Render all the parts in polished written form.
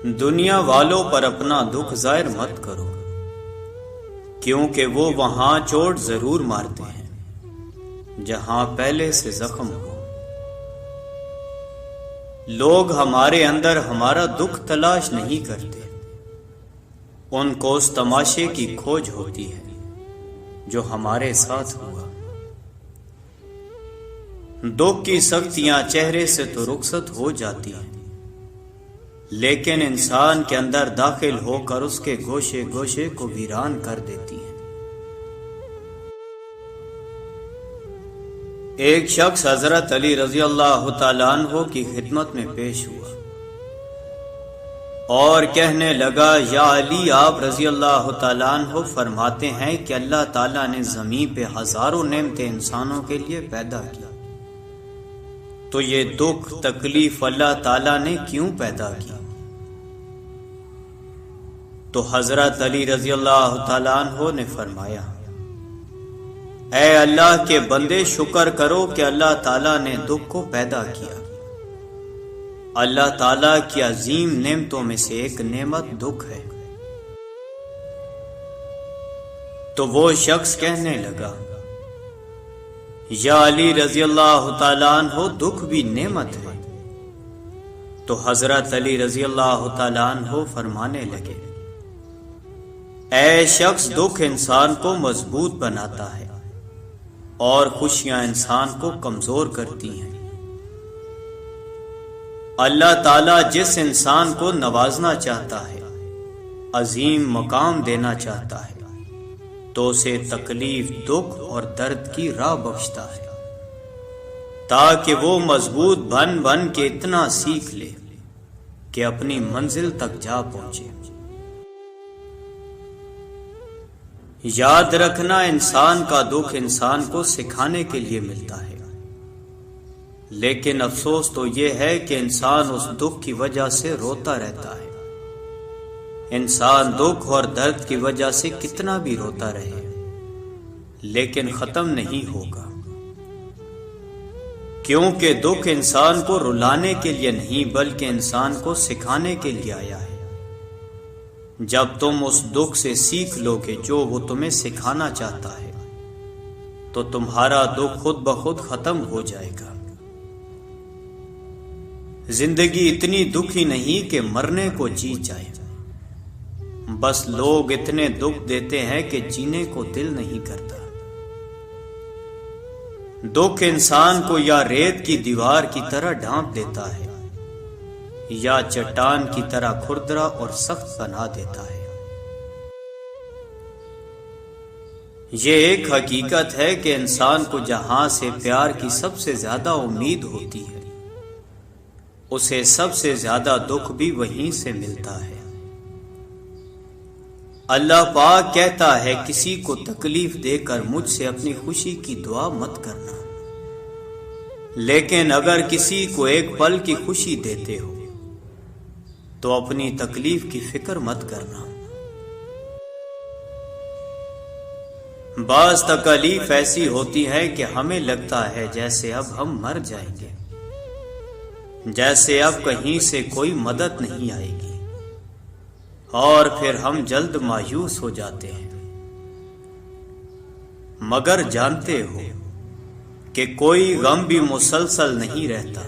دنیا والوں پر اپنا دکھ ظاہر مت کرو، کیونکہ وہ وہاں چوٹ ضرور مارتے ہیں جہاں پہلے سے زخم ہو۔ لوگ ہمارے اندر ہمارا دکھ تلاش نہیں کرتے، ان کو اس تماشے کی کھوج ہوتی ہے جو ہمارے ساتھ ہوا۔ دکھ کی سختیاں چہرے سے تو رخصت ہو جاتی ہیں، لیکن انسان کے اندر داخل ہو کر اس کے گوشے گوشے کو ویران کر دیتی ہیں۔ ایک شخص حضرت علی رضی اللہ تعالیٰ عنہ کی خدمت میں پیش ہوا اور کہنے لگا، یا علی، آپ رضی اللہ تعالیٰ عنہ فرماتے ہیں کہ اللہ تعالیٰ نے زمین پہ ہزاروں نعمتیں انسانوں کے لیے پیدا کی، تو یہ دکھ تکلیف اللہ تعالیٰ نے کیوں پیدا کی؟ تو حضرت علی رضی اللہ تعالیٰ عنہ نے فرمایا، اے اللہ کے بندے، شکر کرو کہ اللہ تعالیٰ نے دکھ کو پیدا کیا۔ اللہ تعالیٰ کی عظیم نعمتوں میں سے ایک نعمت دکھ ہے۔ تو وہ شخص کہنے لگا، یا علی رضی اللہ تعالیٰ عنہ، دکھ بھی نعمت ہے۔ تو حضرت علی رضی اللہ تعالیٰ عنہ فرمانے لگے، اے شخص، دکھ انسان کو مضبوط بناتا ہے اور خوشیاں انسان کو کمزور کرتی ہیں۔ اللہ تعالیٰ جس انسان کو نوازنا چاہتا ہے، عظیم مقام دینا چاہتا ہے، تو اسے تکلیف، دکھ اور درد کی راہ بخشتا ہے، تاکہ وہ مضبوط بن بن کے اتنا سیکھ لے کہ اپنی منزل تک جا پہنچے۔ یاد رکھنا، انسان کا دکھ انسان کو سکھانے کے لیے ملتا ہے، لیکن افسوس تو یہ ہے کہ انسان اس دکھ کی وجہ سے روتا رہتا ہے۔ انسان دکھ اور درد کی وجہ سے کتنا بھی روتا رہے، لیکن ختم نہیں ہوگا، کیونکہ دکھ انسان کو رلانے کے لیے نہیں بلکہ انسان کو سکھانے کے لیے آیا ہے۔ جب تم اس دکھ سے سیکھ لو گے جو وہ تمہیں سکھانا چاہتا ہے، تو تمہارا دکھ خود بخود ختم ہو جائے گا۔ زندگی اتنی دکھی نہیں کہ مرنے کو جی جائے، بس لوگ اتنے دکھ دیتے ہیں کہ جینے کو دل نہیں کرتا۔ دکھ انسان کو یا ریت کی دیوار کی طرح ڈھانپ دیتا ہے یا چٹان کی طرح کھردرا اور سخت بنا دیتا ہے۔ یہ ایک حقیقت ہے کہ انسان کو جہاں سے پیار کی سب سے زیادہ امید ہوتی ہے، اسے سب سے زیادہ دکھ بھی وہیں سے ملتا ہے۔ اللہ پاک کہتا ہے، کسی کو تکلیف دے کر مجھ سے اپنی خوشی کی دعا مت کرنا، لیکن اگر کسی کو ایک پل کی خوشی دیتے ہو تو اپنی تکلیف کی فکر مت کرنا۔ بعض تکلیف ایسی ہوتی ہے کہ ہمیں لگتا ہے جیسے اب ہم مر جائیں گے، جیسے اب کہیں سے کوئی مدد نہیں آئے گی، اور پھر ہم جلد مایوس ہو جاتے ہیں۔ مگر جانتے ہو کہ کوئی غم بھی مسلسل نہیں رہتا،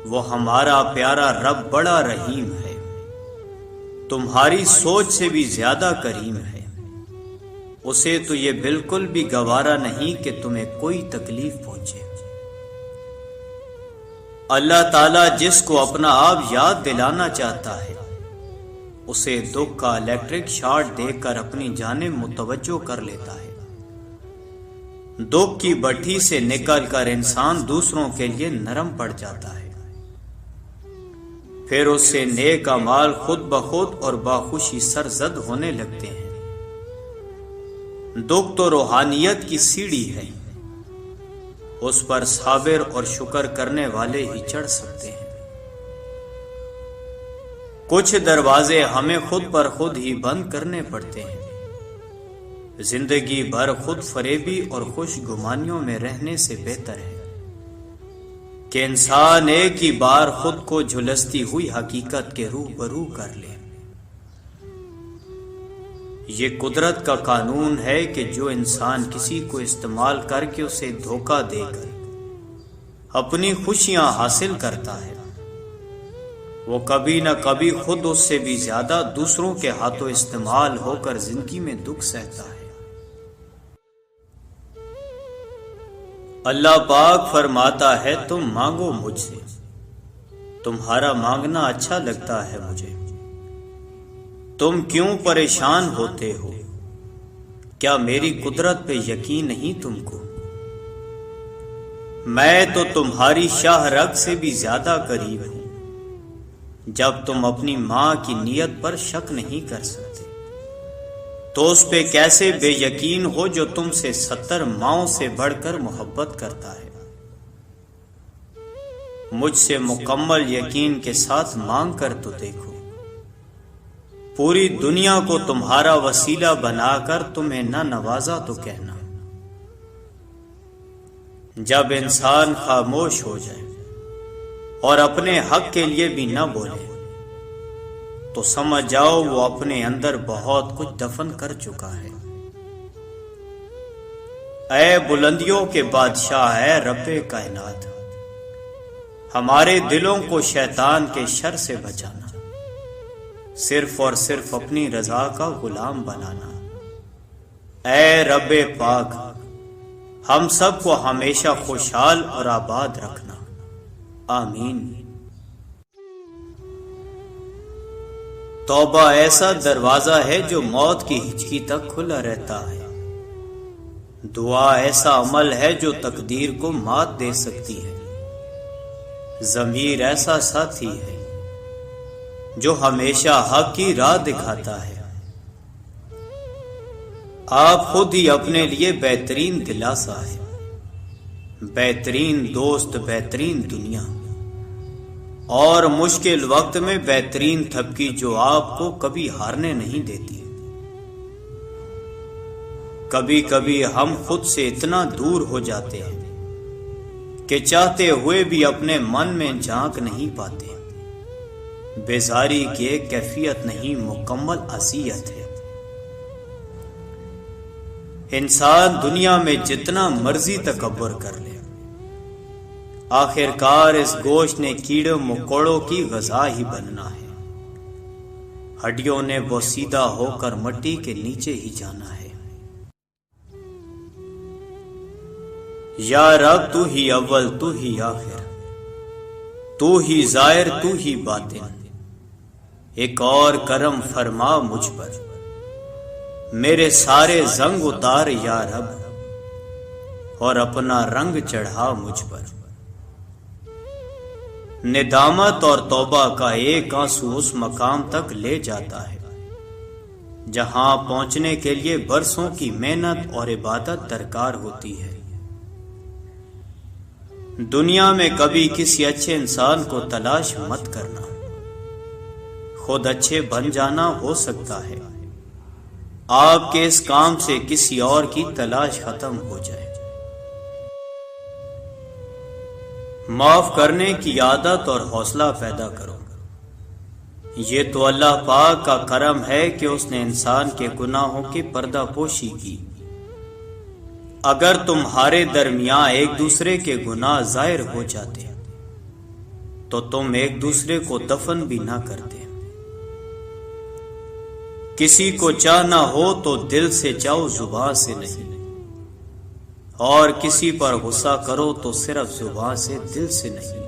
وہ ہمارا پیارا رب بڑا رحیم ہے، تمہاری سوچ سے بھی زیادہ کریم ہے۔ اسے تو یہ بالکل بھی گوارا نہیں کہ تمہیں کوئی تکلیف پہنچے۔ اللہ تعالیٰ جس کو اپنا آپ یاد دلانا چاہتا ہے، اسے دکھ کا الیکٹرک شارٹ دے کر اپنی جانب متوجہ کر لیتا ہے۔ دکھ کی بھٹی سے نکل کر انسان دوسروں کے لیے نرم پڑ جاتا ہے، پھر اس سے نیک اعمال خود بخود اور باخوشی سرزد ہونے لگتے ہیں۔ دکھ تو روحانیت کی سیڑھی ہے، اس پر صابر اور شکر کرنے والے ہی چڑھ سکتے ہیں۔ کچھ دروازے ہمیں خود پر خود ہی بند کرنے پڑتے ہیں۔ زندگی بھر خود فریبی اور خوش گمانیوں میں رہنے سے بہتر ہے کہ انسان ایک ہی بار خود کو جھلستی ہوئی حقیقت کے روبرو کر لے۔ یہ قدرت کا قانون ہے کہ جو انسان کسی کو استعمال کر کے اسے دھوکہ دے کر اپنی خوشیاں حاصل کرتا ہے، وہ کبھی نہ کبھی خود اس سے بھی زیادہ دوسروں کے ہاتھوں استعمال ہو کر زندگی میں دکھ سہتا ہے۔ اللہ پاک فرماتا ہے تم مانگو مجھ سے، تمہارا مانگنا اچھا لگتا ہے مجھے۔ تم کیوں پریشان ہوتے ہو؟ کیا میری قدرت پہ یقین نہیں تم کو؟ میں تو تمہاری شاہ رگ سے بھی زیادہ قریب ہوں۔ جب تم اپنی ماں کی نیت پر شک نہیں کر سکتے تو اس پہ کیسے بے یقین ہو جو تم سے 70 ماؤں سے بڑھ کر محبت کرتا ہے؟ مجھ سے مکمل یقین کے ساتھ مانگ کر تو دیکھو، پوری دنیا کو تمہارا وسیلہ بنا کر تمہیں نہ نوازا تو کہنا۔ جب انسان خاموش ہو جائے اور اپنے حق کے لیے بھی نہ بولے تو سمجھ جاؤ وہ اپنے اندر بہت کچھ دفن کر چکا ہے۔ اے بلندیوں کے بادشاہ، اے رب کائنات، ہمارے دلوں کو شیطان کے شر سے بچانا، صرف اور صرف اپنی رضا کا غلام بنانا۔ اے رب پاک، ہم سب کو ہمیشہ خوشحال اور آباد رکھنا، آمین۔ توبہ ایسا دروازہ ہے جو موت کی ہچکی تک کھلا رہتا ہے۔ دعا ایسا عمل ہے جو تقدیر کو مات دے سکتی ہے۔ ضمیر ایسا ساتھی ہے جو ہمیشہ حق کی راہ دکھاتا ہے۔ آپ خود ہی اپنے لیے بہترین دلاسا ہے، بہترین دوست، بہترین دنیا، اور مشکل وقت میں بہترین تھپکی جو آپ کو کبھی ہارنے نہیں دیتی۔ کبھی کبھی ہم خود سے اتنا دور ہو جاتے ہیں کہ چاہتے ہوئے بھی اپنے من میں جھانک نہیں پاتے۔ بیزاری کی ایک کیفیت نہیں، مکمل اذیت ہے۔ انسان دنیا میں جتنا مرضی تکبر کر لے، آخر کار اس گوشت نے کیڑے مکوڑوں کی غذا ہی بننا ہے۔ ہڈیوں نے بوسیدہ ہو کر مٹی کے نیچے ہی جانا ہے۔ یا رب تو ہی اول، تو ہی آخر، تو ہی ظاہر، تو ہی باطن، ایک اور کرم فرما مجھ پر، میرے سارے زنگ اتار یا رب، اور اپنا رنگ چڑھا مجھ پر۔ ندامت اور توبہ کا ایک آنسو اس مقام تک لے جاتا ہے جہاں پہنچنے کے لیے برسوں کی محنت اور عبادت درکار ہوتی ہے۔ دنیا میں کبھی کسی اچھے انسان کو تلاش مت کرنا، خود اچھے بن جانا ہو سکتا ہے آپ کے اس کام سے کسی اور کی تلاش ختم ہو جائے۔ معاف کرنے کی عادت اور حوصلہ پیدا کرو۔ یہ تو اللہ پاک کا کرم ہے کہ اس نے انسان کے گناہوں کی پردہ پوشی کی۔ اگر تمہارے درمیان ایک دوسرے کے گناہ ظاہر ہو جاتے تو تم ایک دوسرے کو دفن بھی نہ کرتے۔ کسی کو چاہنا ہو تو دل سے چاہو، زبان سے نہیں، اور کسی پر غصہ کرو تو صرف زبان سے، دل سے نہیں۔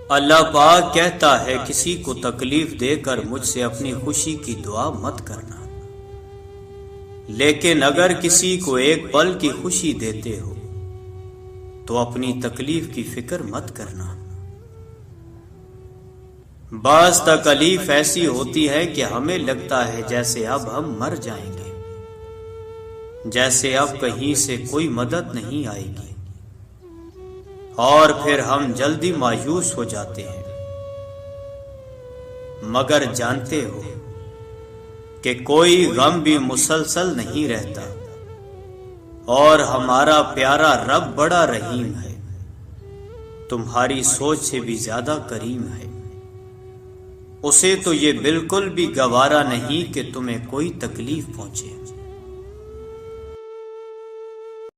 اللہ پاک کہتا ہے کسی کو تکلیف دے کر مجھ سے اپنی خوشی کی دعا مت کرنا، لیکن اگر کسی کو ایک پل کی خوشی دیتے ہو تو اپنی تکلیف کی فکر مت کرنا۔ بعض تکلیف ایسی ہوتی ہے کہ ہمیں لگتا ہے جیسے اب ہم مر جائیں گے، جیسے اب کہیں سے کوئی مدد نہیں آئے گی، اور پھر ہم جلدی مایوس ہو جاتے ہیں۔ مگر جانتے ہو کہ کوئی غم بھی مسلسل نہیں رہتا، اور ہمارا پیارا رب بڑا رحیم ہے، تمہاری سوچ سے بھی زیادہ کریم ہے۔ اسے تو یہ بالکل بھی گوارا نہیں کہ تمہیں کوئی تکلیف پہنچے۔